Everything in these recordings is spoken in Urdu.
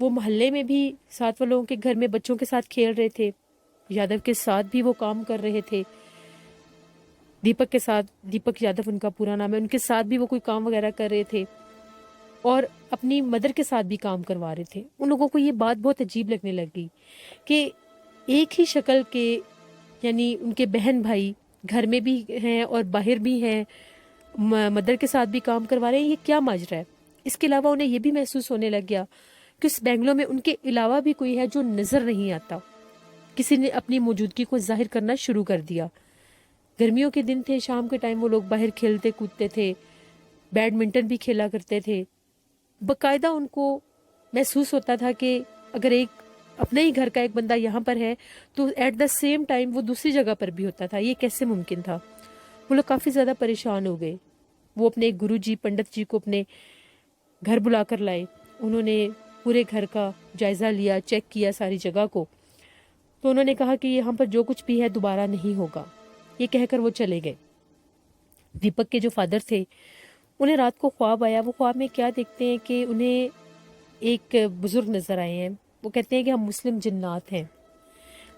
وہ محلے میں بھی ساتھ والوں کے گھر میں بچوں کے ساتھ کھیل رہے تھے، یادو کے ساتھ بھی وہ کام کر رہے تھے، دیپک کے ساتھ، دیپک یادو ان کا پورا نام ہے، ان کے ساتھ بھی وہ کوئی کام وغیرہ کر رہے تھے، اور اپنی مدر کے ساتھ بھی کام کروا رہے تھے۔ ان لوگوں کو یہ بات بہت عجیب لگنے لگی کہ ایک ہی شکل کے، یعنی ان کے بہن بھائی گھر میں بھی ہیں اور باہر بھی ہیں، مدر کے ساتھ بھی کام کروا رہے ہیں، یہ کیا ماجرا ہے؟ اس کے علاوہ انہیں یہ بھی محسوس ہونے لگ گیا کہ اس بنگلو میں ان کے علاوہ بھی کوئی ہے جو نظر نہیں آتا۔ کسی نے اپنی موجودگی کو ظاہر کرنا شروع کر دیا۔ گرمیوں کے دن تھے، شام کے ٹائم وہ لوگ باہر کھیلتے کودتے تھے، بیڈمنٹن بھی کھیلا کرتے تھے۔ باقاعدہ ان کو محسوس ہوتا تھا کہ اگر ایک اپنے ہی گھر کا ایک بندہ یہاں پر ہے تو ایٹ دا سیم ٹائم وہ دوسری جگہ پر بھی ہوتا تھا۔ یہ کیسے ممکن تھا؟ وہ لوگ کافی زیادہ پریشان ہو گئے۔ وہ اپنے گرو جی، پنڈت جی کو اپنے گھر بلا کر لائے۔ انہوں نے پورے گھر کا جائزہ لیا، چیک کیا ساری جگہ کو، تو انہوں نے کہا کہ یہاں پر جو کچھ بھی ہے دوبارہ نہیں ہوگا۔ یہ کہہ کر وہ چلے گئے۔ دیپک کے جو فادر تھے، انہیں رات کو خواب آیا۔ وہ خواب میں کیا دیکھتے ہیں کہ انہیں ایک بزرگ نظر آئے ہیں۔ وہ کہتے ہیں کہ ہم مسلم جنات ہیں،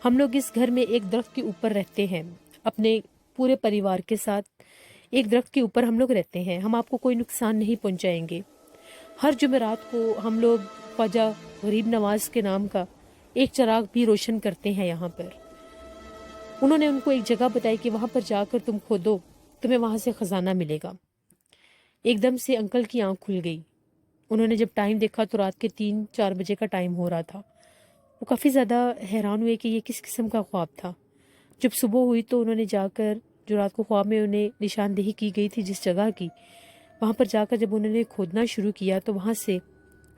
ہم لوگ اس گھر میں ایک درخت کے اوپر رہتے ہیں، اپنے پورے پریوار کے ساتھ ایک درخت کے اوپر ہم لوگ رہتے ہیں، ہم آپ کو کوئی نقصان نہیں پہنچائیں گے۔ ہر جمعرات کو ہم لوگ خواجہ غریب نواز کے نام کا ایک چراغ بھی روشن کرتے ہیں یہاں پر۔ انہوں نے ان کو ایک جگہ بتائی کہ وہاں پر جا کر تم کھودو، تمہیں وہاں سے خزانہ ملے گا۔ ایک دم سے انکل کی آنکھ کھل گئی۔ انہوں نے جب ٹائم دیکھا تو رات کے 3-4 بجے کا ٹائم ہو رہا تھا۔ وہ کافی زیادہ حیران ہوئے کہ یہ کس قسم کا خواب تھا۔ جب صبح ہوئی تو انہوں نے جا کر، جو رات کو خواب میں انہیں نشاندہی کی گئی تھی جس جگہ کی، وہاں پر جا کر جب انہوں نے کھودنا شروع کیا تو وہاں سے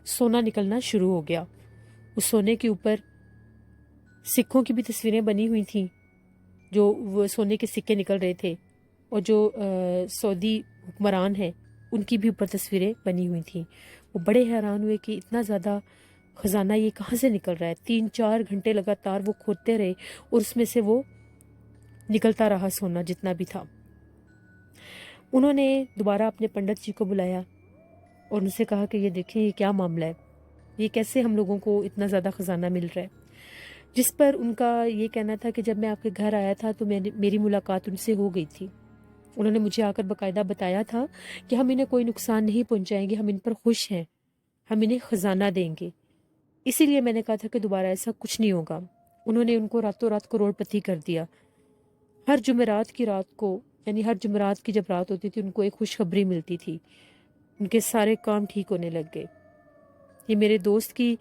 سونا نکلنا شروع ہو گیا۔ اس سونے کے اوپر سکھوں کی بھی تصویریں بنی ہوئی تھیں، جو وہ سونے کے سکے نکل رہے تھے، اور جو سعودی حکمران ہیں ان کی بھی اوپر تصویریں بنی ہوئی تھیں۔ وہ بڑے حیران ہوئے کہ اتنا زیادہ خزانہ یہ کہاں سے نکل رہا ہے۔ 3-4 گھنٹے لگاتار وہ کھودتے رہے اور اس میں سے وہ نکلتا رہا سونا جتنا بھی تھا۔ انہوں نے دوبارہ اپنے پنڈت جی کو بلایا اور ان سے کہا کہ یہ دیکھیں یہ کیا معاملہ ہے، یہ کیسے ہم لوگوں کو اتنا زیادہ خزانہ مل رہا ہے؟ جس پر ان کا یہ کہنا تھا کہ جب میں آپ کے گھر آیا تھا تو میری ملاقات ان سے ہو گئی تھی۔ انہوں نے مجھے آ کر باقاعدہ بتایا تھا کہ ہم انہیں کوئی نقصان نہیں پہنچائیں گے، ہم ان پر خوش ہیں، ہم انہیں خزانہ دیں گے۔ اسی لیے میں نے کہا تھا کہ دوبارہ ایسا کچھ نہیں ہوگا۔ انہوں نے ان کو راتوں رات کروڑ پتی کر دیا۔ ہر جمعرات کی رات کو، یعنی ہر جمعرات کی جب رات ہوتی تھی، ان کو ایک خوشخبری ملتی تھی، ان کے سارے کام ٹھیک ہونے لگ گئے۔ یہ میرے دوست کی،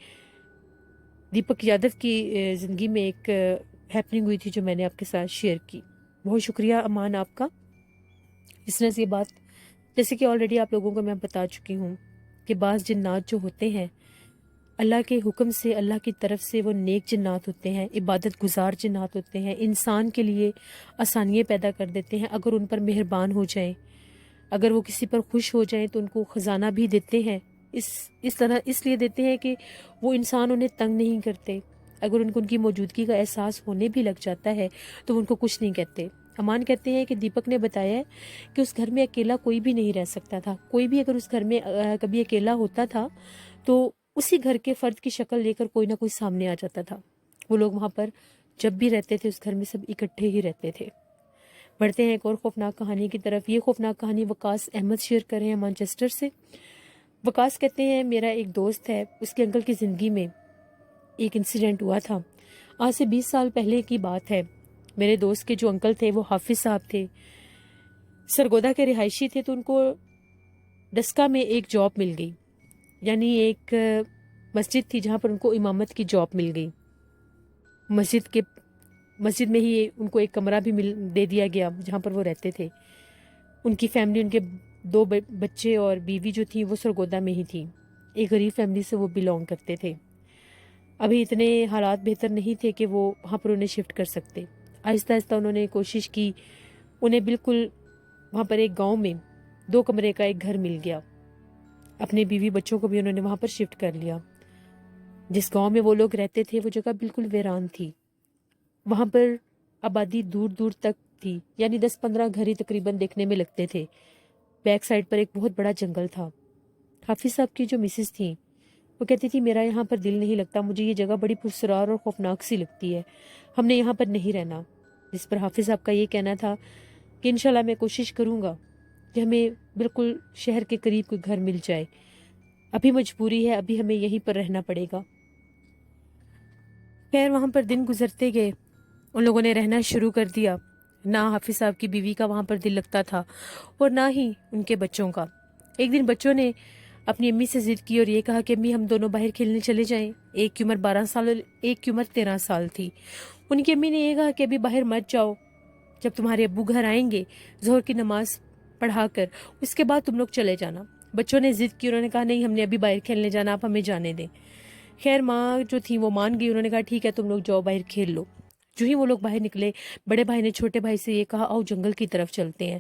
دیپک یادو کی زندگی میں ایک ہیپننگ ہوئی تھی جو میں نے آپ کے ساتھ شیئر کی۔ بہت شکریہ امان آپ کا۔ اس نے یہ بات، جیسے کہ آلریڈی آپ لوگوں کو میں بتا چکی ہوں کہ بعض جنات جو ہوتے ہیں اللہ کے حکم سے، اللہ کی طرف سے، وہ نیک جنات ہوتے ہیں، عبادت گزار جنات ہوتے ہیں، انسان کے لیے آسانیاں پیدا کر دیتے ہیں اگر ان پر مہربان ہو جائیں، اگر وہ کسی پر خوش ہو جائیں تو ان کو خزانہ بھی دیتے ہیں۔ اس طرح اس لیے دیتے ہیں کہ وہ انسان انہیں تنگ نہیں کرتے۔ اگر ان کو ان کی موجودگی کا احساس ہونے بھی لگ جاتا ہے تو ان کو کچھ نہیں کہتے۔ امان کہتے ہیں کہ دیپک نے بتایا ہے کہ اس گھر میں اکیلا کوئی بھی نہیں رہ سکتا تھا۔ کوئی بھی اگر اس گھر میں کبھی اکیلا ہوتا تھا تو اسی گھر کے فرد کی شکل لے کر کوئی نہ کوئی سامنے آ جاتا تھا۔ وہ لوگ وہاں پر جب بھی رہتے تھے اس گھر میں سب اکٹھے ہی رہتے تھے۔ بڑھتے ہیں ایک اور خوفناک کہانی کی طرف۔ یہ خوفناک کہانی وقاص احمد شیئر کر رہے ہیں مانچسٹر سے۔ وقاص کہتے ہیں میرا ایک دوست ہے، اس کے انکل کی زندگی میں ایک انسیڈنٹ ہوا تھا۔ آج سے 20 سال پہلے کی بات ہے۔ میرے دوست کے جو انکل تھے وہ حافظ صاحب تھے، سرگودا کے رہائشی تھے، تو ان کو ڈسکا میں ایک جاب مل گئی، یعنی ایک مسجد تھی جہاں پر ان کو امامت کی جاب مل گئی۔ مسجد میں ہی ان کو ایک کمرہ بھی دے دیا گیا جہاں پر وہ رہتے تھے۔ ان کی فیملی، ان کے 2 بچے اور بیوی جو تھیں وہ سرگودا میں ہی تھیں۔ ایک غریب فیملی سے وہ بلونگ کرتے تھے۔ ابھی اتنے حالات بہتر نہیں تھے کہ وہ وہاں پر انہیں شفٹ کر سکتے۔ آہستہ آہستہ انہوں نے کوشش کی، انہیں بالکل وہاں پر ایک گاؤں میں 2 کمرے کا ایک گھر مل گیا۔ اپنے بیوی بچوں کو بھی انہوں نے وہاں پر شفٹ کر لیا۔ جس گاؤں میں وہ لوگ رہتے تھے وہ جگہ بالکل ویران تھی۔ وہاں پر آبادی دور دور تک تھی، یعنی 10-15 گھر ہی تقریباً دیکھنے میں لگتے تھے۔ بیک سائڈ پر ایک بہت بڑا جنگل تھا۔ حافظ صاحب کی جو مسز تھیں وہ کہتی تھی میرا یہاں پر دل نہیں لگتا، مجھے یہ جگہ بڑی پرسرار اور خوفناک سی لگتی ہے، ہم نے یہاں پر نہیں رہنا۔ جس پر حافظ صاحب کا یہ کہنا تھا کہ انشاءاللہ میں کوشش کروں گا کہ ہمیں بالکل شہر کے قریب کوئی گھر مل جائے، ابھی مجبوری ہے، ابھی ہمیں یہیں پر رہنا پڑے گا۔ خیر وہاں پر دن گزرتے گئے، ان لوگوں نے رہنا شروع کر دیا۔ نہ حافظ صاحب کی بیوی کا وہاں پر دل لگتا تھا اور نہ ہی ان کے بچوں کا۔ ایک دن بچوں نے اپنی امی سے ضد کی اور یہ کہا کہ امی ہم دونوں باہر کھیلنے چلے جائیں۔ ایک کی عمر 12 سال اور ایک کی عمر 13 سال تھی۔ ان کی امی نے یہ کہا کہ ابھی باہر مت جاؤ، جب تمہارے ابو گھر آئیں گے ظہر کی نماز پڑھا کر اس کے بعد تم لوگ چلے جانا۔ بچوں نے ضد کی، انہوں نے کہا نہیں ہم نے ابھی باہر کھیلنے جانا، آپ ہمیں جانے دیں۔ خیر ماں جو تھی وہ مان گئی، انہوں نے کہا ٹھیک ہے تم لوگ جاؤ باہر کھیل لو۔ جو ہی وہ لوگ باہر نکلے، بڑے بھائی نے چھوٹے بھائی سے یہ کہا آؤ جنگل کی طرف چلتے ہیں۔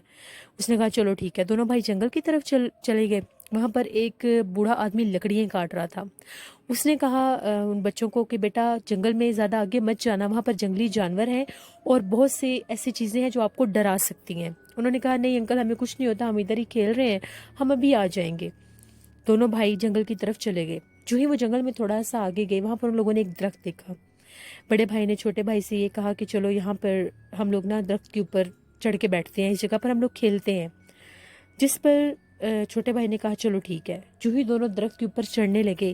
اس نے کہا چلو ٹھیک ہے، دونوں بھائی جنگل کی طرف چلے گئے۔ وہاں پر ایک بوڑھا آدمی لکڑیاں کاٹ رہا تھا۔ اس نے کہا ان بچوں کو کہ بیٹا جنگل میں زیادہ آگے مت جانا، وہاں پر جنگلی جانور ہیں اور بہت سے ایسی چیزیں ہیں جو آپ کو ڈرا سکتی ہیں۔ انہوں نے کہا نہیں انکل ہمیں کچھ نہیں ہوتا، ہم ادھر ہی کھیل رہے ہیں، ہم ابھی آ جائیں گے۔ دونوں بھائی جنگل کی طرف چلے گئے۔ جو ہی وہ جنگل میں تھوڑا سا آگے گئے، وہاں پر ان لوگوں نے ایک درخت دیکھا۔ بڑے بھائی نے چھوٹے بھائی سے یہ کہا کہ چلو یہاں پر ہم لوگ نا درخت کے اوپر چڑھ کے بیٹھتے ہیں، اس جگہ پر ہم لوگ کھیلتے ہیں۔ جس پر چھوٹے بھائی نے کہا چلو ٹھیک ہے۔ جو ہی دونوں درخت کے اوپر چڑھنے لگے،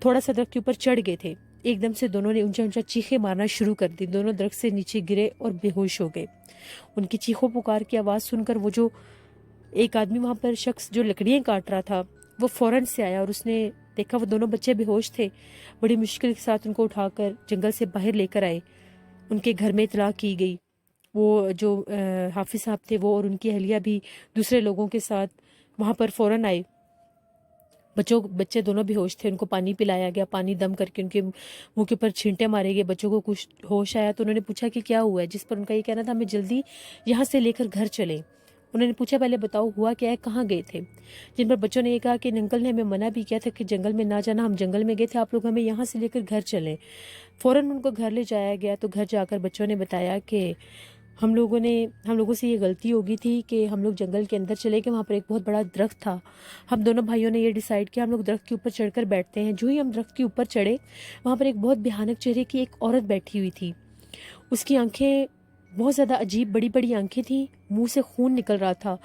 تھوڑا سا درخت کے اوپر چڑھ گئے تھے، ایک دم سے دونوں نے اونچا اونچا چیخیں مارنا شروع کر دی۔ دونوں درخت سے نیچے گرے اور بے ہوش ہو گئے۔ ان کی چیخوں پکار کی آواز سن کر وہ جو ایک آدمی وہاں پر شخص جو لکڑیاں کاٹ رہا تھا وہ فوراً سے آیا اور اس نے دیکھا وہ دونوں بچے بے ہوش تھے۔ بڑی مشکل کے ساتھ ان کو اٹھا کر جنگل سے باہر لے کر آئے۔ ان کے گھر میں اطلاع کی گئی۔ وہ جو حافظ صاحب تھے وہ اور ان کی اہلیہ بھی دوسرے لوگوں کے ساتھ وہاں پر فوراً آئے۔ بچے دونوں بے ہوش تھے، ان کو پانی پلایا گیا، پانی دم کر کے ان کے منہ کے اوپر چھینٹے مارے گئے۔ بچوں کو کچھ ہوش آیا تو انہوں نے پوچھا کہ کیا ہوا ہے، جس پر ان کا یہ کہنا تھا ہمیں جلدی یہاں سے لے کر گھر چلیں۔ انہوں نے پوچھا پہلے بتاؤ ہوا کیا ہے، کہاں گئے تھے؟ جن پر بچوں نے یہ کہا کہ انکل نے ہمیں منع بھی کیا تھا کہ جنگل میں نہ جانا، ہم جنگل میں گئے تھے، آپ لوگ ہمیں یہاں سے لے کر گھر چلیں۔ فوراً ان کو گھر لے جایا گیا تو گھر جا کر بچوں نے بتایا کہ ہم لوگوں سے یہ غلطی ہو گئی تھی کہ ہم لوگ جنگل کے اندر چلے گئے، وہاں پر ایک بہت بڑا درخت تھا۔ ہم دونوں بھائیوں نے یہ ڈیسائیڈ کیا ہم لوگ درخت کے اوپر چڑھ کر بیٹھتے ہیں۔ جو ہی ہم درخت کے اوپر چڑھے، وہاں پر ایک بہت بھیانک چہرے کی ایک عورت بیٹھی ہوئی تھی۔ اس کی آنکھیں بہت زیادہ عجیب بڑی بڑی آنکھیں تھیں، منہ سے خون نکل رہا تھا،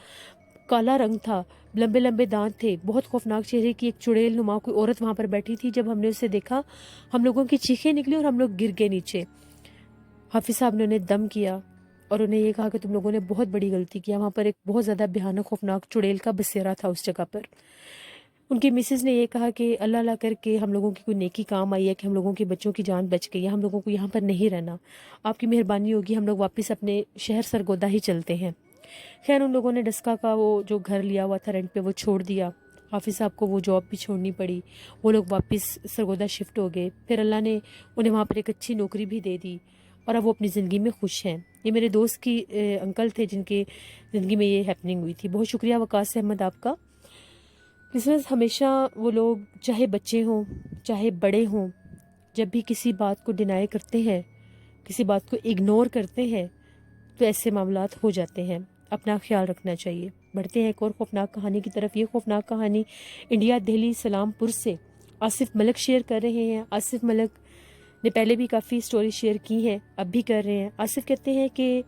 کالا رنگ تھا، لمبے لمبے دانت تھے، بہت خوفناک چہرے کی ایک چڑیل نما کوئی عورت وہاں پر بیٹھی تھی۔ جب ہم نے اسے دیکھا ہم لوگوں کی چیخیں نکلی اور ہم لوگ گر گئے نیچے۔ حافظ صاحب نے انہیں دم کیا اور انہیں یہ کہا کہ تم لوگوں نے بہت بڑی غلطی کیا، وہاں پر ایک بہت زیادہ بھیانک خوفناک چڑیل کا بسیرا تھا اس جگہ پر۔ ان کی مسز نے یہ کہا کہ اللہ اللہ کر کے ہم لوگوں کی کوئی نیکی کام آئی ہے کہ ہم لوگوں کے بچوں کی جان بچ گئی ہے، ہم لوگوں کو یہاں پر نہیں رہنا، آپ کی مہربانی ہوگی ہم لوگ واپس اپنے شہر سرگودا ہی چلتے ہیں۔ خیر ان لوگوں نے ڈسکا کا وہ جو گھر لیا ہوا تھا رینٹ پہ وہ چھوڑ دیا۔ حافظ صاحب کو وہ جاب بھی چھوڑنی پڑی، وہ لوگ واپس سرگودا شفٹ ہو گئے۔ پھر اللہ نے انہیں وہاں پر ایک اچھی نوکری بھی دے دی اور اب وہ اپنی زندگی میں خوش ہیں۔ یہ میرے دوست کی انکل تھے جن کے زندگی میں یہ ہیپننگ ہوئی تھی۔ بہت شکریہ وقاص احمد آپ کا۔ بزنس ہمیشہ وہ لوگ چاہے بچے ہوں چاہے بڑے ہوں، جب بھی کسی بات کو ڈینائی کرتے ہیں، کسی بات کو اگنور کرتے ہیں تو ایسے معاملات ہو جاتے ہیں۔ اپنا خیال رکھنا چاہیے۔ بڑھتے ہیں ایک اور خوفناک کہانی کی طرف۔ یہ خوفناک کہانی انڈیا دہلی سلام پور سے آصف ملک شیئر کر رہے ہیں۔ آصف ملک نے پہلے بھی کافی سٹوری شیئر کی ہیں، اب بھی کر رہے ہیں۔ آصف کہتے ہیں کہ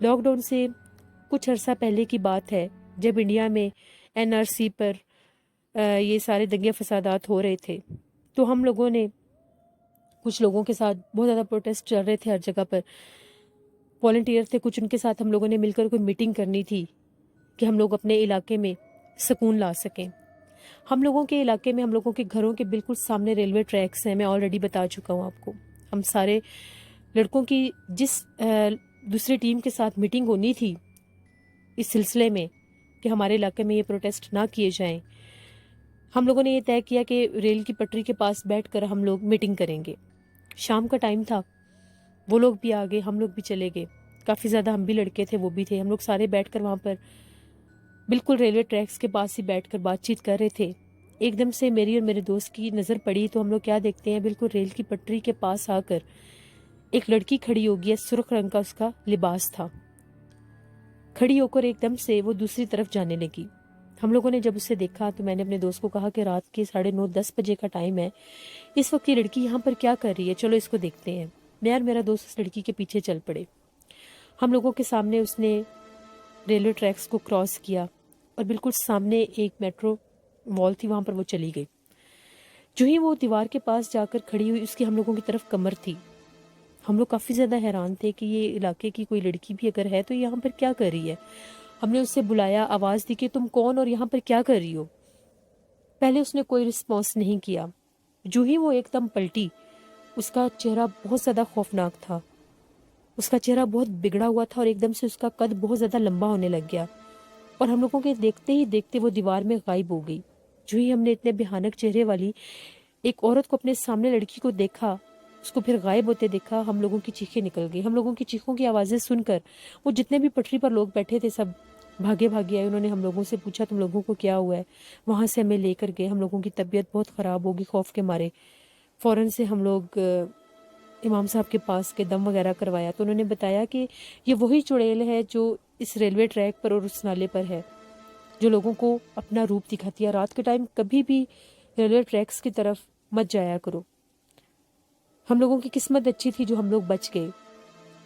لاک ڈاؤن سے کچھ عرصہ پہلے کی بات ہے، جب انڈیا میں NRC پر یہ سارے دنگے فسادات ہو رہے تھے تو ہم لوگوں نے کچھ لوگوں کے ساتھ بہت زیادہ پروٹیسٹ چل رہے تھے، ہر جگہ پر والنٹیئر تھے کچھ، ان کے ساتھ ہم لوگوں نے مل کر کوئی میٹنگ کرنی تھی کہ ہم لوگ اپنے علاقے میں سکون لا سکیں۔ ہم لوگوں کے علاقے میں ہم لوگوں کے گھروں کے بالکل سامنے ریلوے ٹریکس ہیں، میں آلریڈی بتا چکا ہوں آپ کو۔ ہم سارے لڑکوں کی جس دوسری ٹیم کے ساتھ میٹنگ ہونی تھی اس سلسلے میں کہ ہمارے علاقے میں یہ پروٹیسٹ نہ کیے جائیں، ہم لوگوں نے یہ طے کیا کہ ریل کی پٹری کے پاس بیٹھ کر ہم لوگ میٹنگ کریں گے۔ شام کا ٹائم تھا، وہ لوگ بھی آ گئے، ہم لوگ بھی چلے گئے، کافی زیادہ ہم بھی لڑکے تھے وہ بھی تھے۔ ہم لوگ سارے بیٹھ کر وہاں پر بالکل ریلوے ٹریکس کے پاس ہی بیٹھ کر بات چیت کر رہے تھے۔ ایک دم سے میری اور میرے دوست کی نظر پڑی تو ہم لوگ کیا دیکھتے ہیں، بالکل ریل کی پٹری کے پاس آ کر ایک لڑکی کھڑی ہو گئی ہے، سرخ رنگ کا اس کا لباس تھا۔ کھڑی ہو کر ایک دم سے وہ دوسری طرف جانے لگی۔ ہم لوگوں نے جب اسے دیکھا تو میں نے اپنے دوست کو کہا کہ رات کے 9:30-10 بجے کا ٹائم ہے، اس وقت یہ لڑکی یہاں پر کیا کر رہی ہے، چلو اس کو دیکھتے ہیں۔ میں اور میرا دوست اس لڑکی کے پیچھے چل پڑے۔ ہم لوگوں کے سامنے اس نے ریلوے ٹریکس کو کراس کیا اور بالکل سامنے ایک میٹرو وال تھی، وہاں پر وہ چلی گئی۔ جو ہی وہ دیوار کے پاس جا کر کھڑی ہوئی، اس کی ہم لوگوں کی طرف کمر تھی۔ ہم لوگ کافی زیادہ حیران تھے کہ یہ علاقے کی کوئی لڑکی بھی اگر ہے تو یہاں پر کیا کر رہی ہے۔ ہم نے اس سے بلایا، آواز دی کہ تم کون اور یہاں پر کیا کر رہی ہو۔ پہلے اس نے کوئی رسپانس نہیں کیا۔ جو ہی وہ ایک دم پلٹی، اس کا چہرہ بہت زیادہ خوفناک تھا، اس کا چہرہ بہت بگڑا ہوا تھا اور ایک دم سے اس کا قد بہت زیادہ لمبا ہونے لگ گیا اور ہم لوگوں کے دیکھتے ہی دیکھتے وہ دیوار میں غائب ہو گئی۔ جو ہی ہم نے اتنے بھیانک چہرے والی ایک عورت کو اپنے سامنے لڑکی کو دیکھا، اس کو پھر غائب ہوتے دیکھا، ہم لوگوں کی چیخیں نکل گئی۔ ہم لوگوں کی چیخوں کی آوازیں سن کر وہ جتنے بھی پٹری پر لوگ بیٹھے تھے سب بھاگے آئے۔ انہوں نے ہم لوگوں سے پوچھا تم لوگوں کو کیا ہوا ہے، وہاں سے ہمیں لے کر گئے۔ ہم لوگوں کی طبیعت بہت خراب ہوگی خوف کے مارے۔ فوراً سے ہم لوگ امام صاحب کے پاس کے دم وغیرہ کروایا تو انہوں نے بتایا کہ یہ وہی چڑیل ہے جو اس ریلوے ٹریک پر اور اس نالے پر ہے، جو لوگوں کو اپنا روپ دکھاتی ہے۔ رات کے ٹائم کبھی بھی ریلوے ٹریکس کی طرف مت جایا کرو۔ ہم لوگوں کی قسمت اچھی تھی جو ہم لوگ بچ گئے۔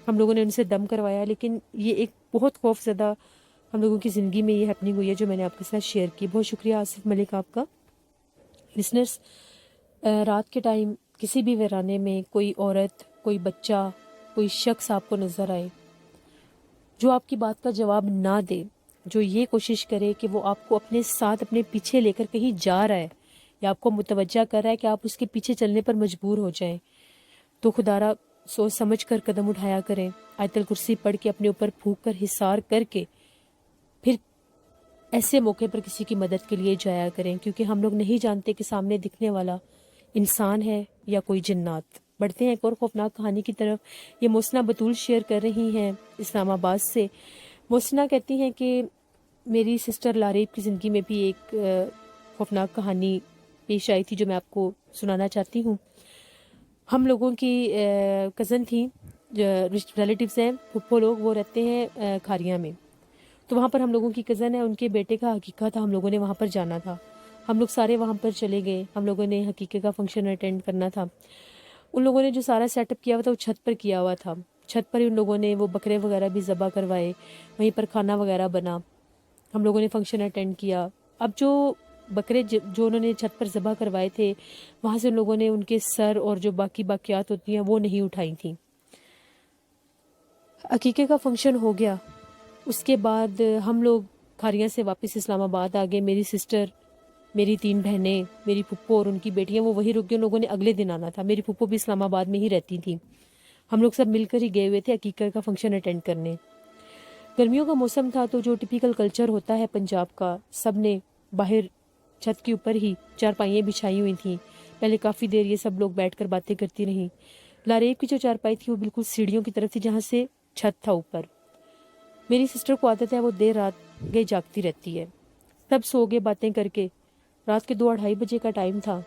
ہم لوگوں نے ان سے دم کروایا، لیکن یہ ایک بہت خوف زدہ ہم لوگوں کی زندگی میں یہ ہیپننگ ہوئی ہے جو میں نے آپ کے ساتھ شیئر کی۔ بہت شکریہ آصف ملک آپ کا۔ لسنرز، رات کے ٹائم کسی بھی ویرانے میں کوئی عورت، کوئی بچہ، کوئی شخص آپ کو نظر آئے جو آپ کی بات کا جواب نہ دے، جو یہ کوشش کرے کہ وہ آپ کو اپنے ساتھ اپنے پیچھے لے کر کہیں جا رہا ہے یا آپ کو متوجہ کر رہا ہے کہ آپ اس کے پیچھے چلنے پر مجبور ہو جائیں، تو خدارا سوچ سمجھ کر قدم اٹھایا کریں۔ آیت الکرسی پڑھ کے اپنے اوپر پھونک کر حصار کر کے پھر ایسے موقع پر کسی کی مدد کے لیے جایا کریں، کیونکہ ہم لوگ نہیں جانتے کہ سامنے دکھنے والا انسان ہے یا کوئی جنات۔ بڑھتے ہیں ایک اور خوفناک کہانی کی طرف۔ یہ محسنہ بطول شیئر کر رہی ہیں اسلام آباد سے۔ محسنہ کہتی ہیں کہ میری سسٹر لاریب کی زندگی میں بھی ایک خوفناک کہانی پیش آئی تھی جو میں آپ کو سنانا چاہتی ہوں۔ ہم لوگوں کی کزن تھیں، ریلیٹیوز ہیں، پھپھو لوگ، وہ رہتے ہیں کھاریاں میں۔ تو وہاں پر ہم لوگوں کی کزن ہے، ان کے بیٹے کا عقیقہ تھا، ہم لوگوں نے وہاں پر جانا تھا۔ ہم لوگ سارے وہاں پر چلے گئے، ہم لوگوں نے عقیقے کا فنکشن اٹینڈ کرنا تھا۔ ان لوگوں نے جو سارا سیٹ اپ کیا ہوا تھا وہ چھت پر کیا ہوا تھا۔ چھت پر ہی ان لوگوں نے وہ بکرے وغیرہ بھی ذبح کروائے، وہیں پر کھانا وغیرہ بنا، ہم لوگوں نے فنکشن اٹینڈ کیا۔ اب جو بکرے جو انہوں نے چھت پر ذبح کروائے تھے، وہاں سے ان لوگوں نے ان کے سر اور جو باقی باقیات ہوتی ہیں وہ نہیں اٹھائی تھیں۔ عقیقے کا فنکشن ہو گیا، اس کے بعد ہم لوگ کھاریاں سے واپس اسلام آباد آ گئے۔ میری سسٹر، میری 3 بہنیں، میری پھپھو اور ان کی بیٹیاں وہ وہی رک گئے، ان لوگوں نے اگلے دن آنا تھا۔ میری پھپھو بھی اسلام آباد میں ہی رہتی تھیں۔ ہم لوگ سب مل کر ہی گئے ہوئے تھے عقیقے کا فنکشن اٹینڈ کرنے۔ گرمیوں کا موسم تھا تو جو ٹپیکل کلچر ہوتا ہے پنجاب کا، سب نے باہر چھت کے اوپر ہی چارپائیاں بچھائی ہوئی تھیں۔ پہلے کافی دیر یہ سب لوگ بیٹھ کر باتیں کرتی رہیں۔ لاریب کی جو چارپائی تھی وہ بالکل سیڑھیوں کی طرف تھی جہاں سے چھت تھا اوپر۔ میری سسٹر کو عادت ہے وہ دیر رات گئے جاگتی رہتی ہے۔ سب سو گئے باتیں کر کے۔ رات کے 2-2:30 بجے کا ٹائم تھا۔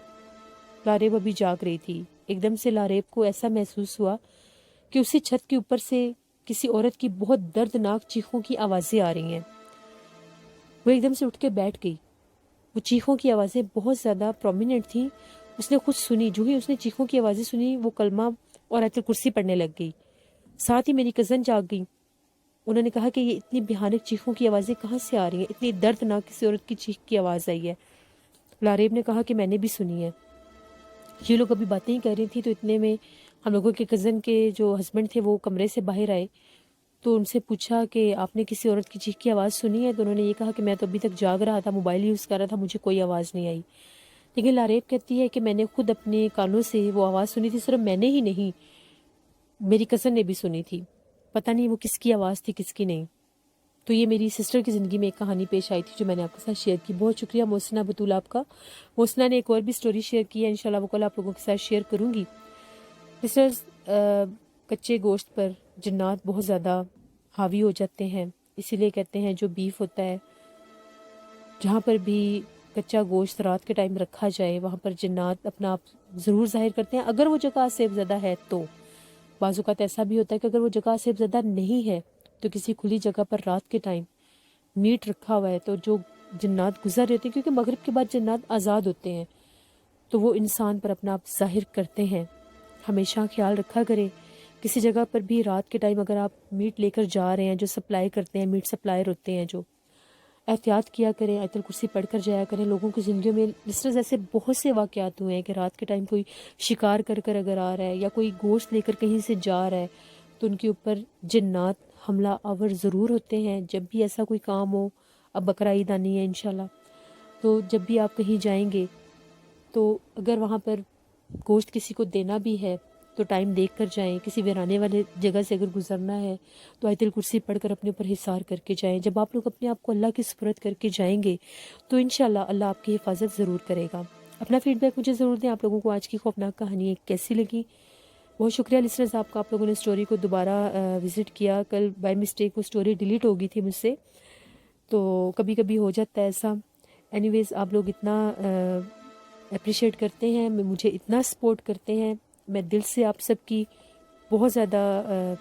لاریب ابھی جاگ رہی تھی۔ ایک دم سے لاریب کو ایسا محسوس ہوا کہ اسی چھت کے اوپر سے کسی عورت کی بہت دردناک چیخوں کی آوازیں آ رہی ہیں۔ وہ ایک دم سے اٹھ کے بیٹھ گئی۔ وہ چیخوں کی آوازیں بہت زیادہ پرومیننٹ تھیں۔ اس نے خود سنی، جو ہی اس نے چیخوں کی آوازیں سنی وہ کلمہ اور آیت الکرسی پڑھنے لگ گئی۔ ساتھ ہی میری کزن جاگ گئی۔ انہوں نے کہا کہ یہ اتنی بھیانک چیخوں کی آوازیں کہاں سے آ رہی ہیں، اتنی دردناک کسی عورت کی چیخ کی آواز آئی ہے۔ لاریب نے کہا کہ میں نے بھی سنی ہے۔ یہ لوگ ابھی باتیں ہی کر رہی تھی تو اتنے میں ہم لوگوں کے کزن کے جو ہسبینڈ تھے وہ کمرے سے باہر آئے تو ان سے پوچھا کہ آپ نے کسی عورت کی چیخ کی آواز سنی ہے؟ تو انہوں نے یہ کہا کہ میں تو ابھی تک جاگ رہا تھا، موبائل یوز کر رہا تھا، مجھے کوئی آواز نہیں آئی۔ لیکن لاریب کہتی ہے کہ میں نے خود اپنے کانوں سے وہ آواز سنی تھی، صرف میں نے ہی نہیں، میری کزن نے بھی سنی تھی۔ پتہ نہیں وہ کس کی آواز تھی کس کی نہیں۔ تو یہ میری سسٹر کی زندگی میں ایک کہانی پیش آئی تھی جو میں نے آپ کے ساتھ شیئر کی۔ بہت شکریہ محسنہ بطول آپ کا۔ محسنہ نے ایک اور بھی سٹوری شیئر کی ہے، انشاءاللہ وہ کل آپ لوگوں کے ساتھ شیئر کروں گی۔ لسنرز، کچے گوشت پر جنات بہت زیادہ حاوی ہو جاتے ہیں، اسی لیے کہتے ہیں جو بیف ہوتا ہے، جہاں پر بھی کچا گوشت رات کے ٹائم رکھا جائے وہاں پر جنات اپنا آپ ضرور ظاہر کرتے ہیں، اگر وہ جگہ آسیب زدہ ہے تو۔ بعض اوقات ایسا بھی ہوتا ہے کہ اگر وہ جگہ آسیب زدہ نہیں ہے تو کسی کھلی جگہ پر رات کے ٹائم میٹ رکھا ہوا ہے تو جو جنات گزر رہے ہوتے ہیں، کیونکہ مغرب کے بعد جنات آزاد ہوتے ہیں، تو وہ انسان پر اپنا آپ ظاہر کرتے ہیں۔ ہمیشہ خیال رکھا کریں، کسی جگہ پر بھی رات کے ٹائم اگر آپ میٹ لے کر جا رہے ہیں، جو سپلائی کرتے ہیں، میٹ سپلائر ہوتے ہیں، جو احتیاط کیا کریں، آیت الکرسی پڑھ کر جایا کریں۔ لوگوں کی زندگیوں میں اس طرح ایسے بہت سے واقعات ہوئے ہیں کہ رات کے ٹائم کوئی شکار کر کر اگر آ رہا ہے یا کوئی گوشت لے کر کہیں سے جا رہا ہے تو ان کے اوپر جنات حملہ آور ضرور ہوتے ہیں۔ جب بھی ایسا کوئی کام ہو، اب بقرہ عید آنی ہے انشاءاللہ، تو جب بھی آپ کہیں جائیں گے تو اگر وہاں پر گوشت کسی کو دینا بھی ہے تو ٹائم دیکھ کر جائیں۔ کسی ویرانے والے جگہ سے اگر گزرنا ہے تو آیت الکرسی پڑھ کر اپنے اوپر حصار کر کے جائیں۔ جب آپ لوگ اپنے آپ کو اللہ کی سپرد کر کے جائیں گے تو انشاءاللہ اللہ آپ کی حفاظت ضرور کرے گا۔ اپنا فیڈ بیک مجھے ضرور دیں، آپ لوگوں کو آج کی خوفناک کہانی کیسی لگی۔ بہت شکریہ لسنرز آپ کا، آپ لوگوں نے اسٹوری کو دوبارہ وزٹ کیا۔ کل بائی مسٹیک وہ اسٹوری ڈیلیٹ ہو گئی تھی مجھ سے، تو کبھی کبھی ہو جاتا ہے ایسا۔ اینی ویز آپ لوگ اتنا اپریشیٹ کرتے ہیں، مجھے اتنا سپورٹ کرتے ہیں، میں دل سے آپ سب کی بہت زیادہ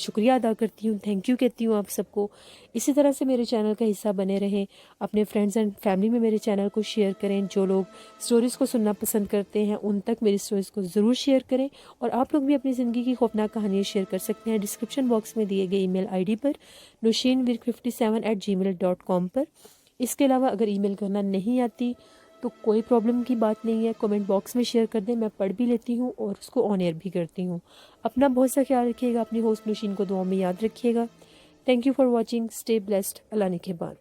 شکریہ ادا کرتی ہوں، تھینک یو کہتی ہوں آپ سب کو۔ اسی طرح سے میرے چینل کا حصہ بنے رہیں، اپنے فرینڈز اینڈ فیملی میں میرے چینل کو شیئر کریں۔ جو لوگ سٹوریز کو سننا پسند کرتے ہیں ان تک میری سٹوریز کو ضرور شیئر کریں، اور آپ لوگ بھی اپنی زندگی کی خوفناک کہانیاں شیئر کر سکتے ہیں ڈسکرپشن باکس میں دیے گئے ای میل آئی ڈی پر nushinwirk57@gmail.com پر۔ اس کے علاوہ اگر ای میل کرنا نہیں آتی تو کوئی پرابلم کی بات نہیں ہے، کمنٹ باکس میں شیئر کر دیں، میں پڑھ بھی لیتی ہوں اور اس کو آن ایئر بھی کرتی ہوں۔ اپنا بہت سا خیال رکھیے گا، اپنی ہوسٹ نوشین کو دعاؤں میں یاد رکھیے گا۔ Thank you for watching, stay blessed, اللہ نگہبان۔